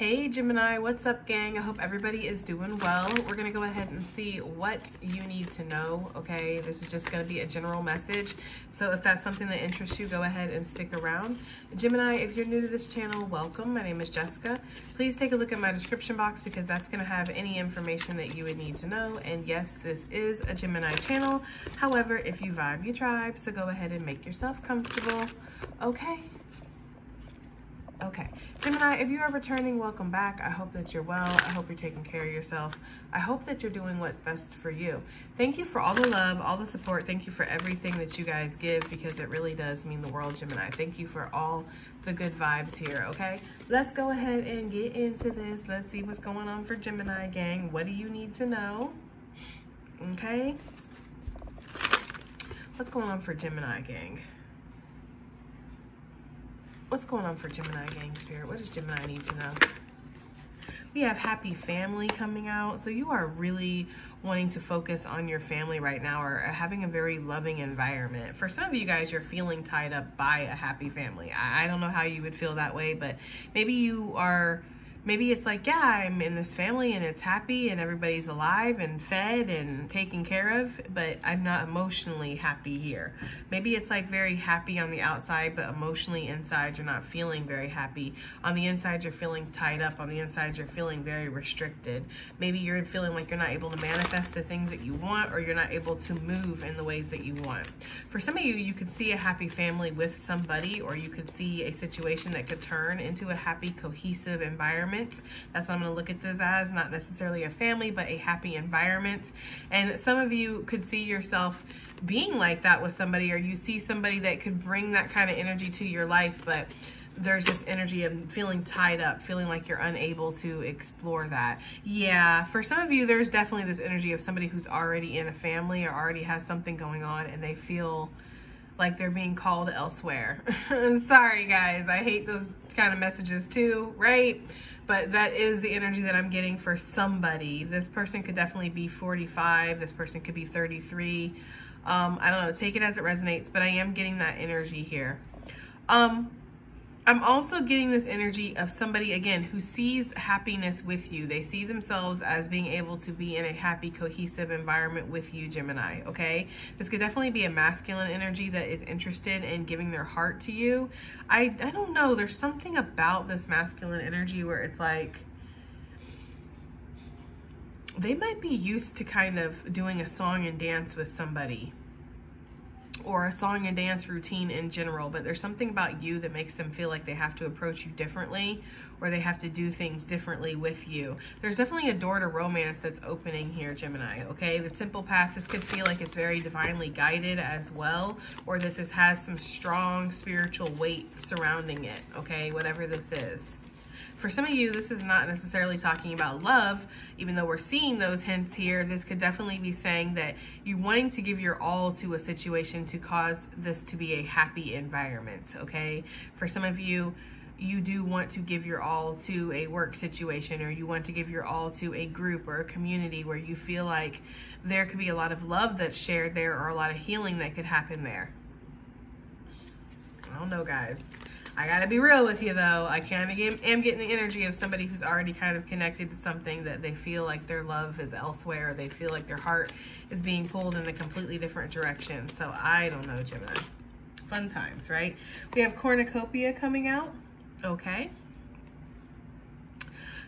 Hey Gemini, what's up gang? I hope everybody is doing well. We're gonna go ahead and see what you need to know, okay? This is just gonna be a general message. So if that's something that interests you, go ahead and stick around. Gemini, if you're new to this channel, welcome. My name is Jessica. Please take a look at my description box because that's gonna have any information that you would need to know. And yes, this is a Gemini channel. However, if you vibe, you tribe, so go ahead and make yourself comfortable, okay? Okay, Gemini, if you are returning, welcome back. I hope that you're well. I hope you're taking care of yourself. I hope that you're doing what's best for you. Thank you for all the love, all the support. Thank you for everything that you guys give because it really does mean the world, Gemini. Thank you for all the good vibes here, okay? Let's go ahead and get into this. Let's see what's going on for Gemini gang. What do you need to know? Okay? What's going on for Gemini gang? What's going on for Gemini gang spirit? What does Gemini need to know? We have happy family coming out. So you are really wanting to focus on your family right now or having a very loving environment. For some of you guys, you're feeling tied up by a happy family. I don't know how you would feel that way, but maybe you are... Maybe it's like, yeah, I'm in this family and it's happy and everybody's alive and fed and taken care of, but I'm not emotionally happy here. Maybe it's like very happy on the outside, but emotionally inside, you're not feeling very happy. On the inside, you're feeling tied up. On the inside, you're feeling very restricted. Maybe you're feeling like you're not able to manifest the things that you want or you're not able to move in the ways that you want. For some of you, you could see a happy family with somebody or you could see a situation that could turn into a happy, cohesive environment. That's what I'm going to look at this as, not necessarily a family, but a happy environment. And some of you could see yourself being like that with somebody, or you see somebody that could bring that kind of energy to your life, but there's this energy of feeling tied up, feeling like you're unable to explore that. Yeah, for some of you, there's definitely this energy of somebody who's already in a family or already has something going on and they feel like they're being called elsewhere. Sorry guys, I hate those kind of messages too, right? But that is the energy that I'm getting for somebody. This person could definitely be 45. This person could be 33. I don't know, take it as it resonates, but I am getting that energy here. I'm also getting this energy of somebody, again, who sees happiness with you. They see themselves as being able to be in a happy, cohesive environment with you, Gemini, okay? This could definitely be a masculine energy that is interested in giving their heart to you. I don't know. There's something about this masculine energy where it's like they might be used to kind of doing a song and dance with somebody, or a song and dance routine in general, but there's something about you that makes them feel like they have to approach you differently or they have to do things differently with you. There's definitely a door to romance that's opening here, Gemini, okay? The Temple path, this could feel like it's very divinely guided as well, or that this has some strong spiritual weight surrounding it, okay? Whatever this is. For some of you, this is not necessarily talking about love, even though we're seeing those hints here. This could definitely be saying that you're wanting to give your all to a situation to cause this to be a happy environment, okay? For some of you, you do want to give your all to a work situation, or you want to give your all to a group or a community where you feel like there could be a lot of love that's shared there or a lot of healing that could happen there. I don't know, guys. I gotta be real with you though. I kind of am getting the energy of somebody who's already kind of connected to something that they feel like their love is elsewhere. They feel like their heart is being pulled in a completely different direction. So I don't know, Gemini. Fun times, right? We have cornucopia coming out. Okay.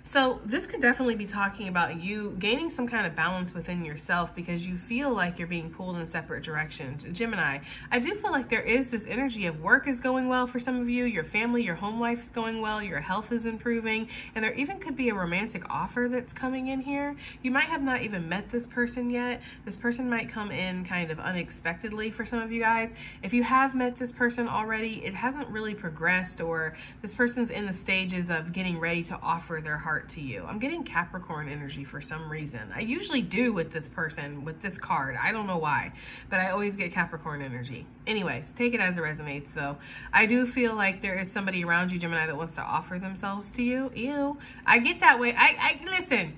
So this could definitely be talking about you gaining some kind of balance within yourself because you feel like you're being pulled in separate directions. Gemini, I do feel like there is this energy of work is going well for some of you, your family, your home life is going well, your health is improving, and there even could be a romantic offer that's coming in here. You might have not even met this person yet. This person might come in kind of unexpectedly for some of you guys. If you have met this person already, it hasn't really progressed, or this person's in the stages of getting ready to offer their heart to you. I'm getting Capricorn energy for some reason. I usually do with this person, with this card. I don't know why, but I always get Capricorn energy. Anyways, take it as it resonates though. I do feel like there is somebody around you, Gemini, that wants to offer themselves to you. Ew. I get that way. I listen.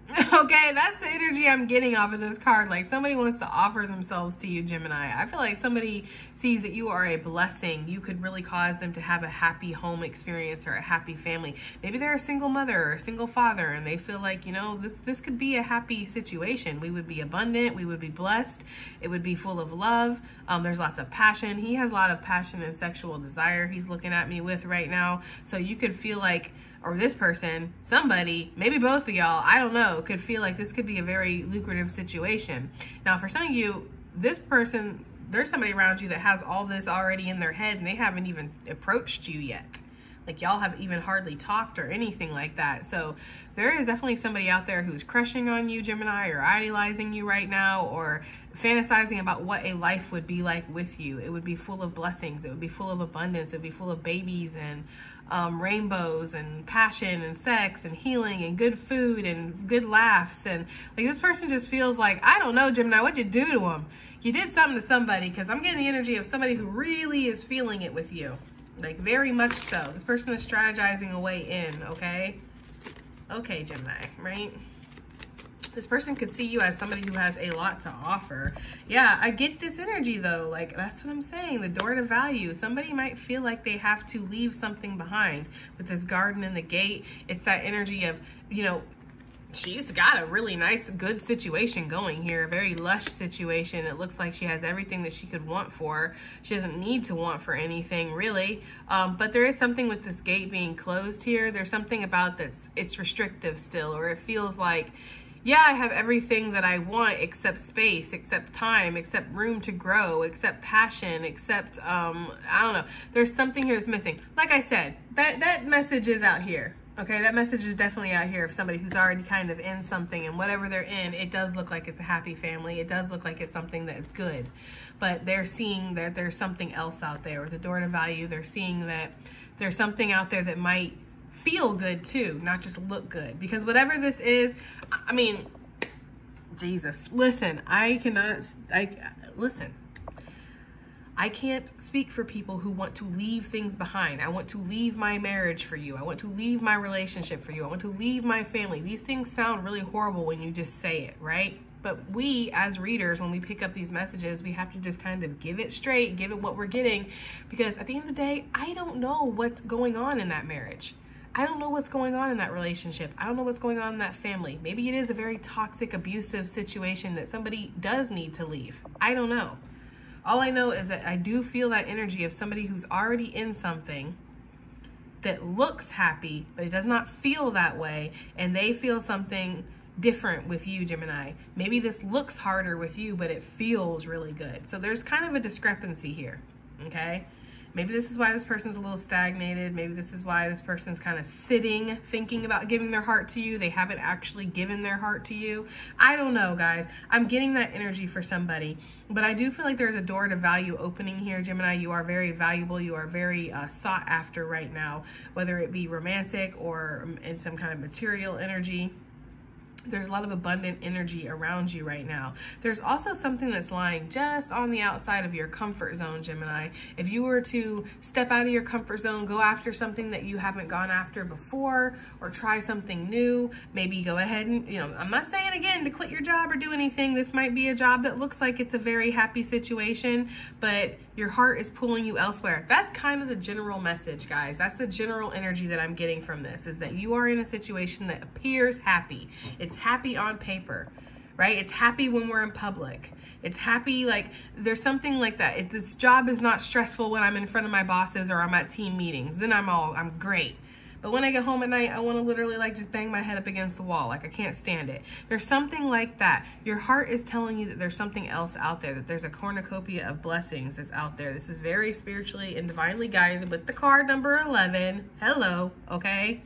Okay, that's the energy I'm getting off of this card. Like somebody wants to offer themselves to you, Gemini. I feel like somebody sees that you are a blessing. You could really cause them to have a happy home experience or a happy family. Maybe they're a single mother or a single father and they feel like, you know, this could be a happy situation. We would be abundant. We would be blessed. It would be full of love. There's lots of passion. He has a lot of passion and sexual desire he's looking at me with right now. So you could feel like, or this person, somebody, maybe both of y'all, I don't know, could feel like this could be a very lucrative situation. Now, for some of you, this person, there's somebody around you that has all this already in their head and they haven't even approached you yet. Like y'all have even hardly talked or anything like that. So there is definitely somebody out there who's crushing on you, Gemini, or idolizing you right now, or fantasizing about what a life would be like with you. It would be full of blessings. It would be full of abundance. It would be full of babies and rainbows and passion and sex and healing and good food and good laughs. And like this person just feels like, I don't know, Gemini, what'd you do to them? You did something to somebody, because I'm getting the energy of somebody who really is feeling it with you. Like very much so. This person is strategizing a way in, okay? Okay, Gemini, right? This person could see you as somebody who has a lot to offer. Yeah, I get this energy though. Like that's what I'm saying. The door to value. Somebody might feel like they have to leave something behind with this garden and the gate. It's that energy of, you know, she's got a really nice, good situation going here, a very lush situation. It looks like she has everything that she could want for. She doesn't need to want for anything, really. But there is something with this gate being closed here. There's something about this. It's restrictive still, or it feels like, yeah, I have everything that I want except space, except time, except room to grow, except passion, except, I don't know. There's something here that's missing. Like I said, that message is out here. Okay, that message is definitely out here of somebody who's already kind of in something, and whatever they're in, it does look like it's a happy family. It does look like it's something that's good, but they're seeing that there's something else out there with the door to value. They're seeing that there's something out there that might feel good too, not just look good, because whatever this is, I mean, Jesus, listen, I can't speak for people who want to leave things behind. I want to leave my marriage for you. I want to leave my relationship for you. I want to leave my family. These things sound really horrible when you just say it, right? But we, as readers, when we pick up these messages, we have to just kind of give it straight, give it what we're getting, because at the end of the day, I don't know what's going on in that marriage. I don't know what's going on in that relationship. I don't know what's going on in that family. Maybe it is a very toxic, abusive situation that somebody does need to leave. I don't know. All I know is that I do feel that energy of somebody who's already in something that looks happy, but it does not feel that way, and they feel something different with you, Gemini. Maybe this looks harder with you, but it feels really good. So there's kind of a discrepancy here, okay? Maybe this is why this person's a little stagnated. Maybe this is why this person's kind of sitting, thinking about giving their heart to you. They haven't actually given their heart to you. I don't know, guys. I'm getting that energy for somebody. But I do feel like there's a door to value opening here, Gemini. You are very valuable. You are very sought after right now, whether it be romantic or in some kind of material energy. There's a lot of abundant energy around you right now. There's also something that's lying just on the outside of your comfort zone, Gemini. If you were to step out of your comfort zone, go after something that you haven't gone after before, or try something new, maybe go ahead and, you know, I'm not saying again to quit your job or do anything. This might be a job that looks like it's a very happy situation, but your heart is pulling you elsewhere. That's kind of the general message, guys. That's the general energy that I'm getting from this, is that you are in a situation that appears happy. It's happy on paper, right? It's happy when we're in public. It's happy, like there's something like that. This job is not stressful when I'm in front of my bosses or I'm at team meetings. Then I'm great. But when I get home at night, I want to literally like just bang my head up against the wall. Like I can't stand it. There's something like that. Your heart is telling you that there's something else out there, that there's a cornucopia of blessings that's out there. This is very spiritually and divinely guided with the card number 11. Hello, okay?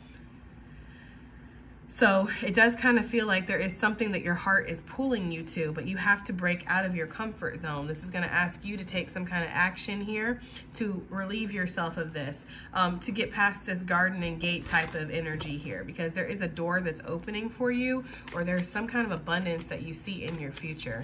So it does kind of feel like there is something that your heart is pulling you to, but you have to break out of your comfort zone. This is going to ask you to take some kind of action here to relieve yourself of this, to get past this garden and gate type of energy here, because there is a door that's opening for you, or there's some kind of abundance that you see in your future.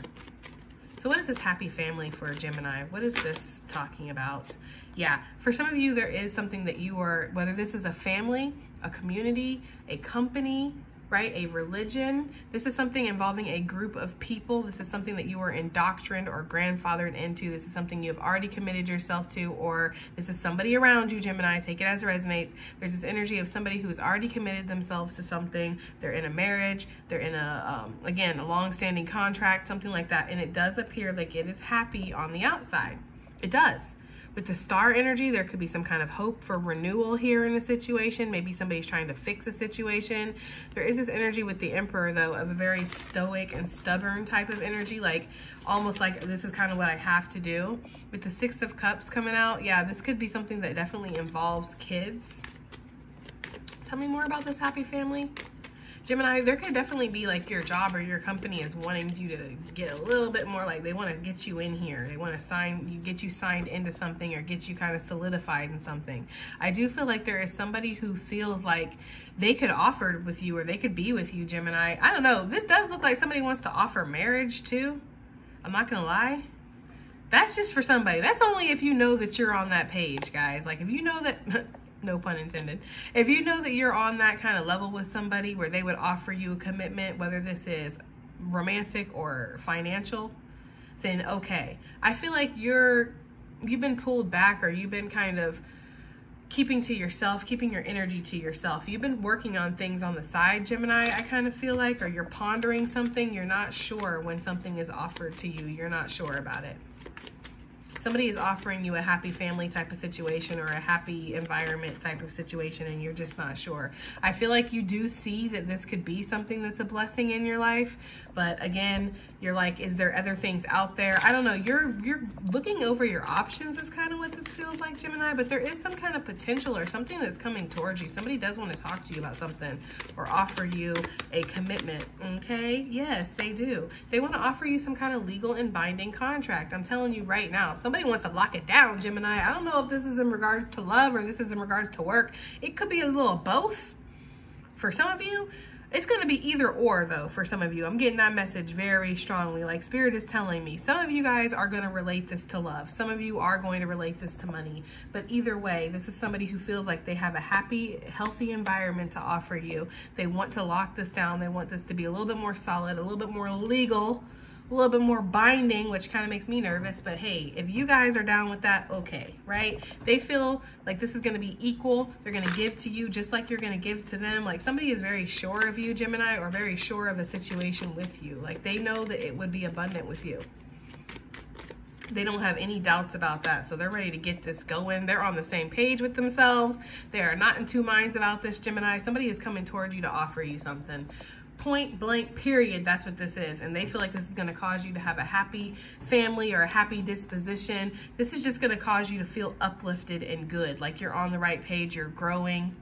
So what is this happy family for Gemini? What is this talking about? Yeah, for some of you, there is something that you are, whether this is a family, a community, a company, right? A religion. This is something involving a group of people. This is something that you were indoctrined or grandfathered into. This is something you have already committed yourself to, or this is somebody around you, Gemini. Take it as it resonates. There's this energy of somebody who's already committed themselves to something. They're in a marriage. They're in again, a long-standing contract, something like that. And it does appear like it is happy on the outside. It does. With the star energy, there could be some kind of hope for renewal here in a situation. Maybe somebody's trying to fix a situation. There is this energy with the Emperor, though, of a very stoic and stubborn type of energy, like almost like this is kind of what I have to do. With the Six of Cups coming out, yeah, this could be something that definitely involves kids. Tell me more about this happy family. Gemini, there could definitely be like your job or your company is wanting you to get a little bit more, like they want to get you in here. They want to get you signed into something or get you kind of solidified in something. I do feel like there is somebody who feels like they could offer with you or they could be with you, Gemini. I don't know. This does look like somebody wants to offer marriage too. I'm not going to lie. That's just for somebody. That's only if you know that you're on that page, guys. Like if you know that... no pun intended. If you know that you're on that kind of level with somebody where they would offer you a commitment, whether this is romantic or financial, then okay. I feel like you've been pulled back, or you've been kind of keeping to yourself, keeping your energy to yourself. You've been working on things on the side, Gemini, I kind of feel like, or you're pondering something. You're not sure when something is offered to you. You're not sure about it. Somebody is offering you a happy family type of situation or a happy environment type of situation, and you're just not sure. I feel like you do see that this could be something that's a blessing in your life, but again, you're like, is there other things out there? I don't know. You're looking over your options is kind of what this feels like, Gemini, but there is some kind of potential or something that's coming towards you. Somebody does want to talk to you about something or offer you a commitment, okay? Yes, they do. They want to offer you some kind of legal and binding contract. I'm telling you right now, somebody wants to lock it down, Gemini. I don't know if this is in regards to love or this is in regards to work. It could be a little both for some of you. It's going to be either or, though, for some of you. I'm getting that message very strongly. Like, Spirit is telling me. Some of you guys are going to relate this to love. Some of you are going to relate this to money. But either way, this is somebody who feels like they have a happy, healthy environment to offer you. They want to lock this down. They want this to be a little bit more solid, a little bit more legal, a little bit more binding, which kind of makes me nervous. But hey, if you guys are down with that, okay, right? They feel like this is going to be equal. They're going to give to you just like you're going to give to them. Like somebody is very sure of you, Gemini, or very sure of a situation with you. Like they know that it would be abundant with you. They don't have any doubts about that. So they're ready to get this going. They're on the same page with themselves. They are not in two minds about this, Gemini. Somebody is coming towards you to offer you something. Point blank, period. That's what this is. And they feel like this is going to cause you to have a happy family or a happy disposition. This is just going to cause you to feel uplifted and good. Like you're on the right page. You're growing.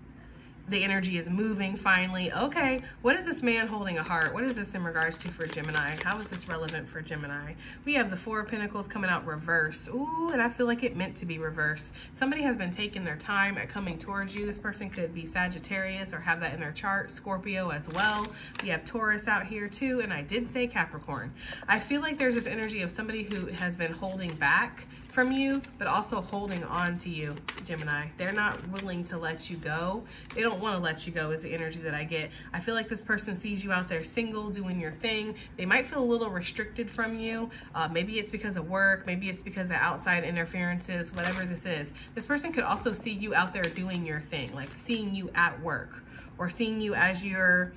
The energy is moving finally. Okay, what is this man holding a heart? What is this in regards to for Gemini? How is this relevant for Gemini? We have the Four of Pentacles coming out reverse. Ooh, and I feel like it meant to be reverse. Somebody has been taking their time at coming towards you. This person could be Sagittarius or have that in their chart. Scorpio as well. We have Taurus out here too, and I did say Capricorn. I feel like there's this energy of somebody who has been holding back from you, but also holding on to you, Gemini. They're not willing to let you go. They don't want to let you go is the energy that I get. I feel like this person sees you out there single, doing your thing. They might feel a little restricted from you. Maybe it's because of work. Maybe it's because of outside interferences, whatever this is. This person could also see you out there doing your thing, like seeing you at work or seeing you as you're,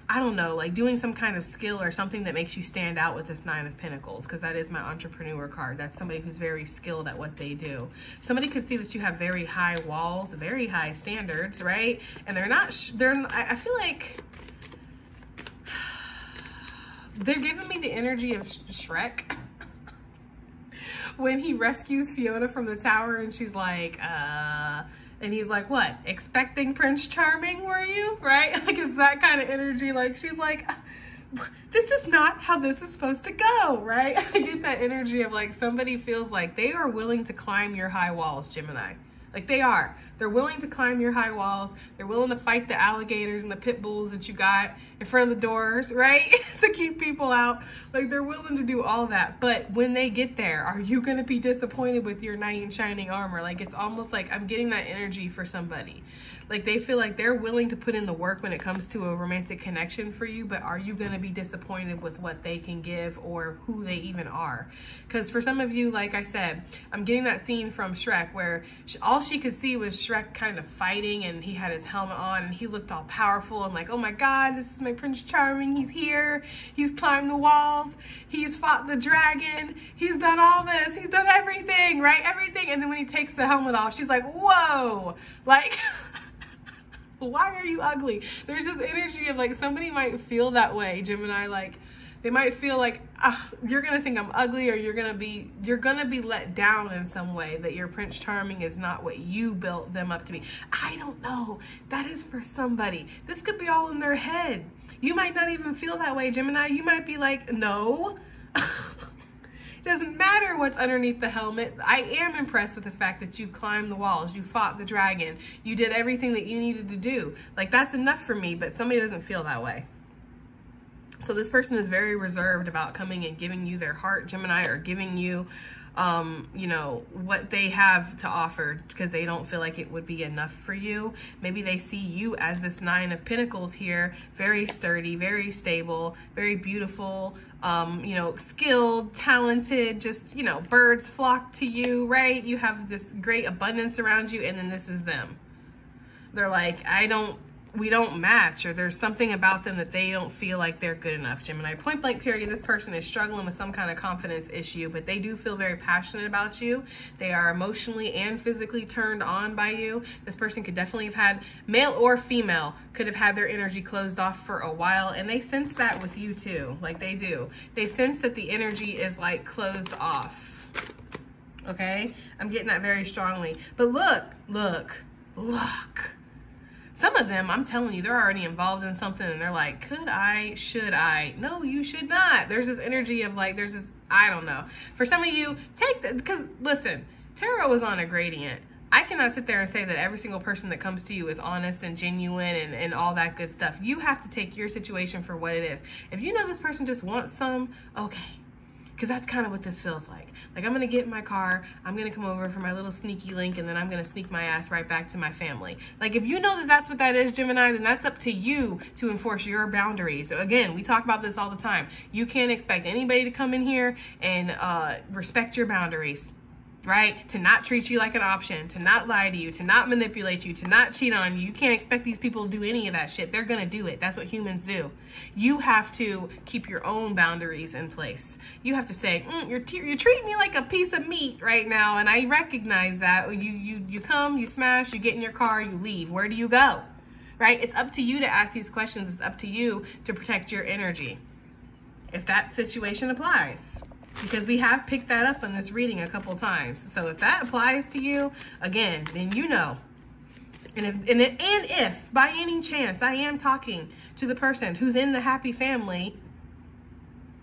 I don't know, like doing some kind of skill or something that makes you stand out with this Nine of Pentacles, because that is my entrepreneur card. That's somebody who's very skilled at what they do. Somebody could see that you have very high walls, very high standards, right? And I feel like they're giving me the energy of Shrek when he rescues Fiona from the tower and she's like, and he's like, what? Expecting Prince Charming, were you? Right? Like, it's that kind of energy. Like, she's like, this is not how this is supposed to go, right? I get that energy of like somebody feels like they are willing to climb your high walls, Gemini. Like they are. They're willing to climb your high walls. They're willing to fight the alligators and the pit bulls that you got in front of the doors, right? To keep people out. Like, they're willing to do all that. But when they get there, are you going to be disappointed with your knight in shining armor? Like, it's almost like I'm getting that energy for somebody. Like, they feel like they're willing to put in the work when it comes to a romantic connection for you, but are you going to be disappointed with what they can give or who they even are? Because for some of you, like I said, I'm getting that scene from Shrek where all she could see was Shrek kind of fighting, and he had his helmet on and he looked all powerful and like, oh my God, this is my Prince Charming. He's here. He's climbed the walls. He's fought the dragon. He's done all this. He's done everything, right? Everything. And then when he takes the helmet off, she's like, whoa, like, why are you ugly? There's this energy of like, somebody might feel that way, Gemini, like they might feel like, you're gonna think I'm ugly, or you're gonna be let down in some way, that your Prince Charming is not what you built them up to be. I don't know. That is for somebody. This could be all in their head. You might not even feel that way, Gemini. You might be like, no. It doesn't matter what's underneath the helmet. I am impressed with the fact that you climbed the walls, you fought the dragon, you did everything that you needed to do. Like, that's enough for me, but somebody doesn't feel that way. So this person is very reserved about coming and giving you their heart, Gemini, or giving you, you know, what they have to offer, because they don't feel like it would be enough for you. Maybe they see you as this Nine of Pentacles here, very sturdy, very stable, very beautiful, you know, skilled, talented, just, you know, birds flock to you, right? You have this great abundance around you, and then this is them. They're like, we don't match, or there's something about them that they don't feel like they're good enough, Gemini. Point blank period, this person is struggling with some kind of confidence issue, but they do feel very passionate about you. They are emotionally and physically turned on by you. This person could definitely have had, male or female, could have had their energy closed off for a while, and they sense that with you too. Like, they do. They sense that the energy is like closed off. Okay? I'm getting that very strongly. But look. Some of them, I'm telling you, they're already involved in something, and they're like, could I, should I? No, you should not. There's this energy of like, there's this, I don't know. For some of you, take that, because listen, tarot is on a gradient. I cannot sit there and say that every single person that comes to you is honest and genuine and all that good stuff. You have to take your situation for what it is. If you know this person just wants some, okay. Because that's kind of what this feels like. Like, I'm going to get in my car, I'm going to come over for my little sneaky link, and then I'm going to sneak my ass right back to my family. Like, if you know that that's what that is, Gemini, then that's up to you to enforce your boundaries. So again, we talk about this all the time. You can't expect anybody to come in here and respect your boundaries. Right? To not treat you like an option, to not lie to you, to not manipulate you, to not cheat on you. You can't expect these people to do any of that shit. They're going to do it. That's what humans do. You have to keep your own boundaries in place. You have to say, you're treating me like a piece of meat right now, and I recognize that. You come, you smash, you get in your car, you leave. Where do you go? Right? It's up to you to ask these questions. It's up to you to protect your energy, if that situation applies. Because we have picked that up in this reading a couple times. So if that applies to you, again, then you know. And if by any chance I am talking to the person who's in the happy family,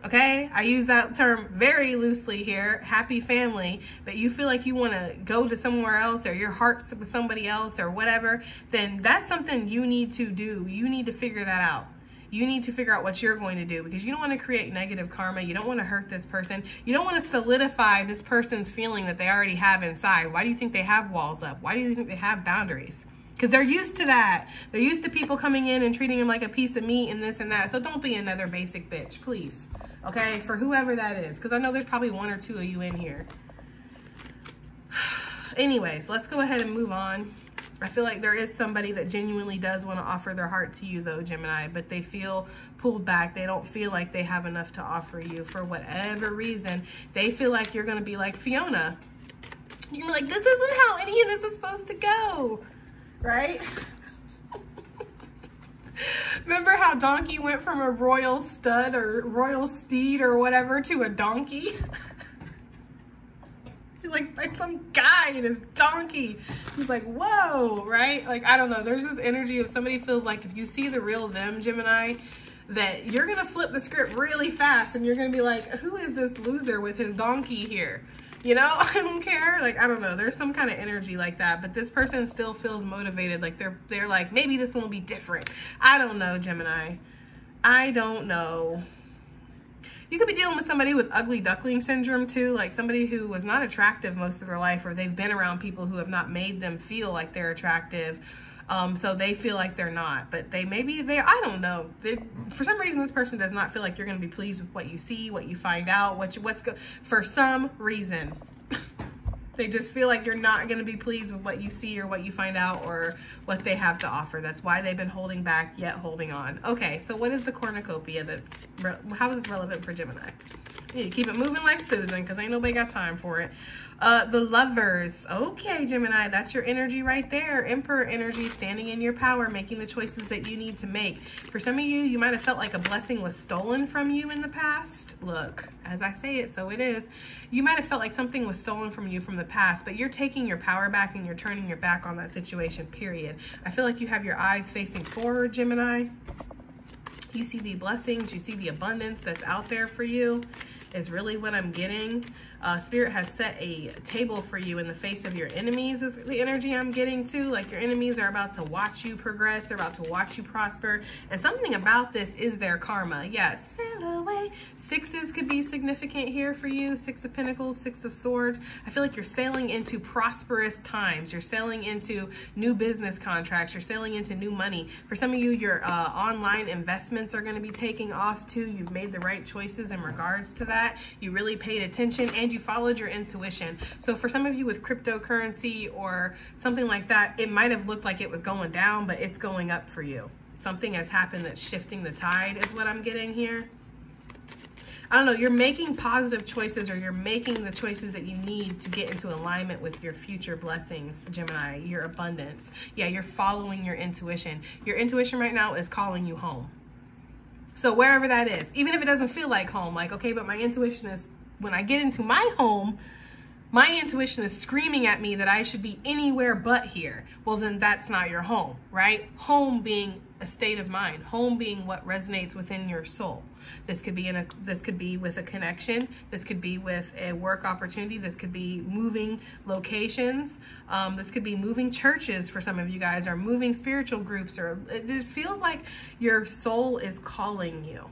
okay, I use that term very loosely here, happy family, but you feel like you want to go to somewhere else, or your heart's with somebody else or whatever, then that's something you need to do. You need to figure that out. You need to figure out what you're going to do, because you don't want to create negative karma. You don't want to hurt this person. You don't want to solidify this person's feeling that they already have inside. Why do you think they have walls up? Why do you think they have boundaries? Because they're used to that. They're used to people coming in and treating them like a piece of meat and this and that. So don't be another basic bitch, please. Okay? For whoever that is. Because I know there's probably one or two of you in here. Anyways, let's go ahead and move on. I feel like there is somebody that genuinely does want to offer their heart to you though, Gemini, but they feel pulled back. They don't feel like they have enough to offer you for whatever reason. They feel like you're going to be like Fiona. You're like, this isn't how any of this is supposed to go, right? Remember how Donkey went from a royal stud or royal steed or whatever to a donkey? He's like some guy and his donkey. He's like, whoa, right? Like, I don't know. There's this energy of somebody feels like if you see the real them, Gemini, that you're going to flip the script really fast and you're going to be like, who is this loser with his donkey here? You know, I don't care. Like, I don't know. There's some kind of energy like that, but this person still feels motivated. Like they're like, maybe this one will be different. I don't know, Gemini. I don't know. You could be dealing with somebody with ugly duckling syndrome too, like somebody who was not attractive most of their life, or they've been around people who have not made them feel like they're attractive. So they feel like they're not, but I don't know. For some reason, this person does not feel like you're going to be pleased with what you see, what you find out, for some reason. They just feel like you're not going to be pleased with what you see or what you find out or what they have to offer. That's why they've been holding back, yet holding on. Okay, so what is the cornucopia how is this relevant for Gemini? You need to keep it moving like Susan, because ain't nobody got time for it. The Lovers. Okay, Gemini, that's your energy right there. Emperor energy, standing in your power, making the choices that you need to make. For some of you, you might have felt like a blessing was stolen from you in the past. Look, as I say it, so it is. You might have felt like something was stolen from you from the past, but you're taking your power back and you're turning your back on that situation, period. I feel like you have your eyes facing forward, Gemini. You see the blessings, you see the abundance that's out there for you, is really what I'm getting. Spirit has set a table for you in the face of your enemies is the energy I'm getting too. Like your enemies are about to watch you progress. They're about to watch you prosper. And something about this is their karma. Yes, sail away. Sixes could be significant here for you. Six of Pentacles, Six of Swords. I feel like you're sailing into prosperous times. You're sailing into new business contracts. You're sailing into new money. For some of you, your online investments are going to be taking off too. You've made the right choices in regards to that. You really paid attention and you followed your intuition. So for some of you with cryptocurrency or something like that, it might have looked like it was going down, but it's going up for you. Something has happened that's shifting the tide is what I'm getting here. I don't know, you're making positive choices, or you're making the choices that you need to get into alignment with your future blessings, Gemini, your abundance. Yeah, you're following your intuition. Your intuition right now is calling you home. So wherever that is, even if it doesn't feel like home, like, okay, but my intuition is, when I get into my home, my intuition is screaming at me that I should be anywhere but here. Well, then that's not your home, right? Home being a state of mind, home being what resonates within your soul. This could be with a connection. This could be with a work opportunity. This could be moving locations. This could be moving churches for some of you guys, or moving spiritual groups, or it feels like your soul is calling you.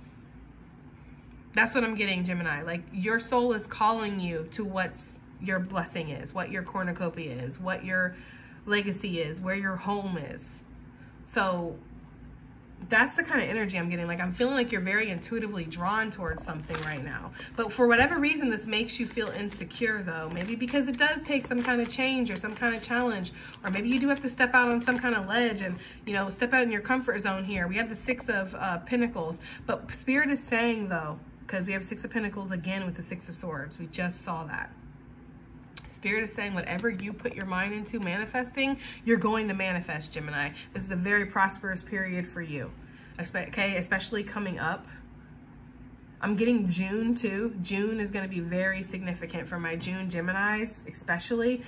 That's what I'm getting, Gemini. Like your soul is calling you to what's your blessing is, what your cornucopia is, what your legacy is, where your home is. So that's the kind of energy I'm getting. Like I'm feeling like you're very intuitively drawn towards something right now. But for whatever reason, this makes you feel insecure though. Maybe because it does take some kind of change or some kind of challenge, or maybe you do have to step out on some kind of ledge and, you know, step out in your comfort zone here. We have the Six of Pentacles, but Spirit is saying though, because we have Six of Pentacles again with the Six of Swords. We just saw that. Spirit is saying whatever you put your mind into manifesting, you're going to manifest, Gemini. This is a very prosperous period for you, okay? Especially coming up. I'm getting June too. June is going to be very significant for my June Geminis, especially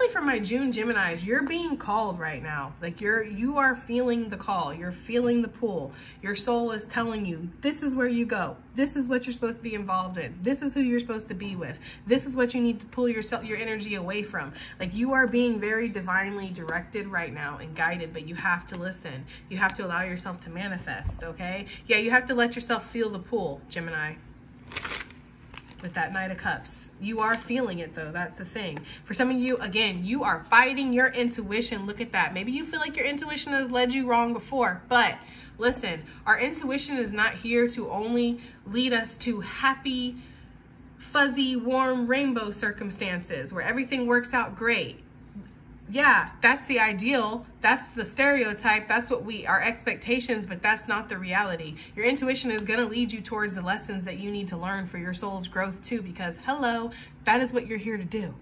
for my June Geminis. You're being called right now. Like you are feeling the call. You're feeling the pull. Your soul is telling you, this is where you go. This is what you're supposed to be involved in. This is who you're supposed to be with. This is what you need to pull your energy away from. Like you are being very divinely directed right now and guided, but you have to listen. You have to allow yourself to manifest, okay? Yeah, you have to let yourself feel the pull, Gemini. With that Knight of Cups. You are feeling it though. That's the thing. For some of you, again, you are fighting your intuition. Look at that. Maybe you feel like your intuition has led you wrong before, but listen, our intuition is not here to only lead us to happy, fuzzy, warm rainbow circumstances where everything works out great. Yeah, that's the ideal. That's the stereotype. That's what our expectations, but that's not the reality. Your intuition is going to lead you towards the lessons that you need to learn for your soul's growth too, because hello, that is what you're here to do.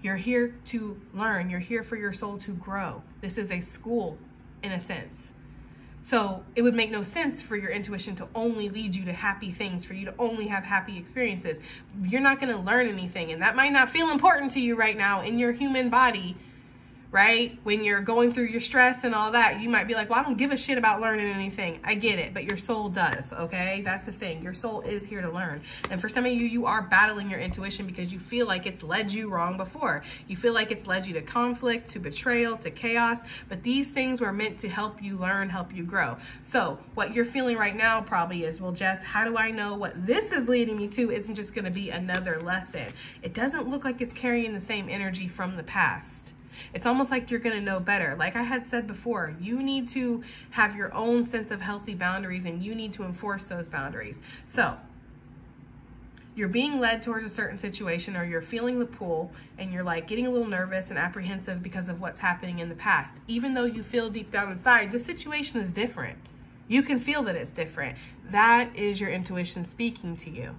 You're here to learn. You're here for your soul to grow. This is a school in a sense. So it would make no sense for your intuition to only lead you to happy things, for you to only have happy experiences. You're not going to learn anything, and that might not feel important to you right now in your human body, right? When you're going through your stress and all that, you might be like, well, I don't give a shit about learning anything. I get it, but your soul does, okay? That's the thing. Your soul is here to learn. And for some of you, you are battling your intuition because you feel like it's led you wrong before. You feel like it's led you to conflict, to betrayal, to chaos, but these things were meant to help you learn, help you grow. So what you're feeling right now probably is, well, Jess, how do I know what this is leading me to isn't just going to be another lesson? It doesn't look like it's carrying the same energy from the past. It's almost like you're going to know better. Like I had said before, you need to have your own sense of healthy boundaries and you need to enforce those boundaries. So you're being led towards a certain situation, or you're feeling the pull and you're like getting a little nervous and apprehensive because of what's happening in the past. Even though you feel deep down inside, the situation is different. You can feel that it's different. That is your intuition speaking to you.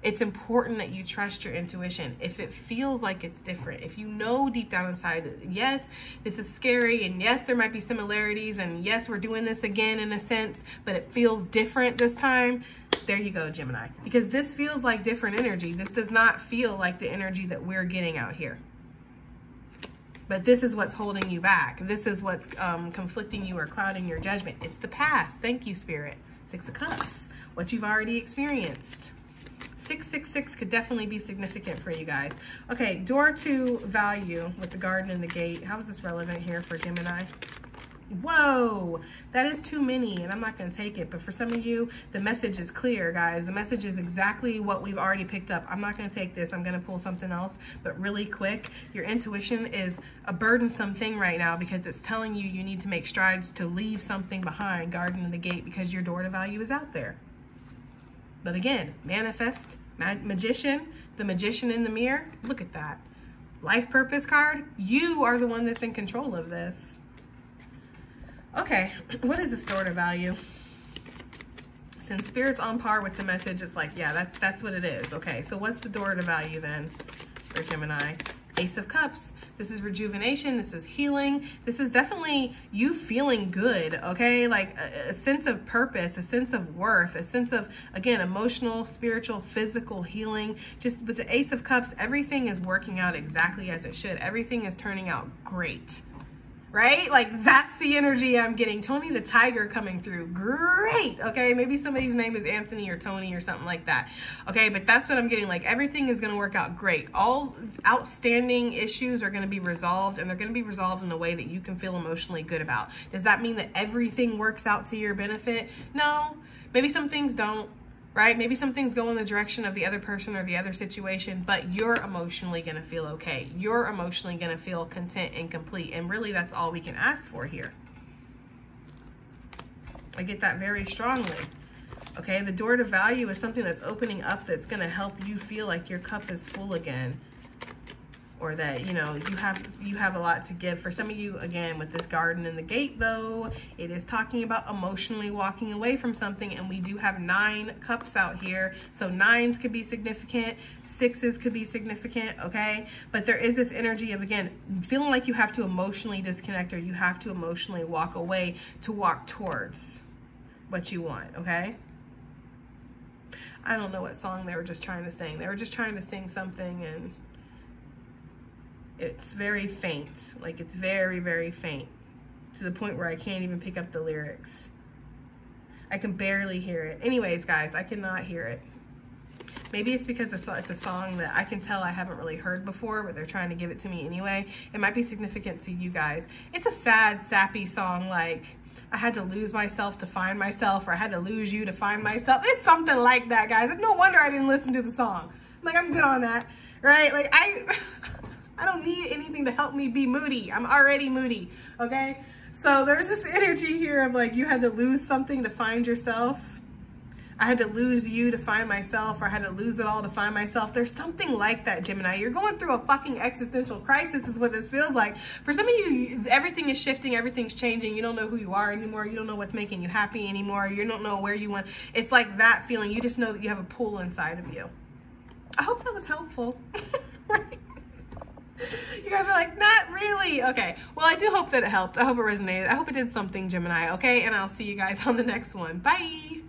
It's important that you trust your intuition. If it feels like it's different, if you know deep down inside that, yes, this is scary, and yes, there might be similarities, and yes, we're doing this again in a sense, but it feels different this time, there you go, Gemini. Because this feels like different energy. This does not feel like the energy that we're getting out here. But this is what's holding you back. This is what's conflicting you or clouding your judgment. It's the past. Thank you, Spirit. 6 of Cups. What you've already experienced. 666 could definitely be significant for you guys. Okay, door to value with the garden and the gate. How is this relevant here for Gemini? Whoa, that is too many, and I'm not going to take it. But for some of you, the message is clear, guys. The message is exactly what we've already picked up. I'm not going to take this. I'm going to pull something else. But really quick, your intuition is a burdensome thing right now because it's telling you you need to make strides to leave something behind, garden and the gate, because your door to value is out there. But again, manifest, magician, the magician in the mirror. Look at that. Life purpose card. You are the one that's in control of this. Okay, what is this door to value? Since Spirit's on par with the message, it's like, yeah, that's what it is. Okay, so what's the door to value then for Gemini? Ace of Cups. This is rejuvenation. This is healing. This is definitely you feeling good, okay? Like a sense of purpose, a sense of worth, a sense of, again, emotional, spiritual, physical healing. Just with the Ace of Cups, everything is working out exactly as it should. Everything is turning out great. Right? Like that's the energy I'm getting. Tony the Tiger coming through. Great. Okay. Maybe somebody's name is Anthony or Tony or something like that. Okay. But that's what I'm getting. Like everything is going to work out great. All outstanding issues are going to be resolved, and they're going to be resolved in a way that you can feel emotionally good about. Does that mean that everything works out to your benefit? No. Maybe some things don't. Right? Maybe some things go in the direction of the other person or the other situation, but you're emotionally going to feel okay. You're emotionally going to feel content and complete. And really, that's all we can ask for here. I get that very strongly. Okay, the door to value is something that's opening up that's going to help you feel like your cup is full again. Or that, you know, you have a lot to give. For some of you, again, with this garden and the gate, though, it is talking about emotionally walking away from something. And we do have 9 cups out here. So 9s could be significant. 6s could be significant, okay? But there is this energy of, again, feeling like you have to emotionally disconnect, or you have to emotionally walk away to walk towards what you want, okay? I don't know what song they were just trying to sing. They were just trying to sing something, and it's very faint. Like it's very, very faint to the point where I can't even pick up the lyrics. I can barely hear it. Anyways, guys, I cannot hear it. Maybe it's because it's a song that I can tell I haven't really heard before, but they're trying to give it to me anyway. It might be significant to you guys. It's a sad, sappy song like, I had to lose myself to find myself, or I had to lose you to find myself. It's something like that, guys. No wonder I didn't listen to the song. Like, I'm good on that, right? Like, I don't need anything to help me be moody. I'm already moody, okay? So there's this energy here of like, you had to lose something to find yourself. I had to lose you to find myself, or I had to lose it all to find myself. There's something like that, Gemini. You're going through a fucking existential crisis is what this feels like. For some of you, everything is shifting, everything's changing. You don't know who you are anymore. You don't know what's making you happy anymore. You don't know where you want. It's like that feeling. You just know that you have a pull inside of you. I hope that was helpful. Right? You guys are like, not really. Okay, well, I do hope that it helped. I hope it resonated. I hope it did something, Gemini, okay? And I'll see you guys on the next one. Bye.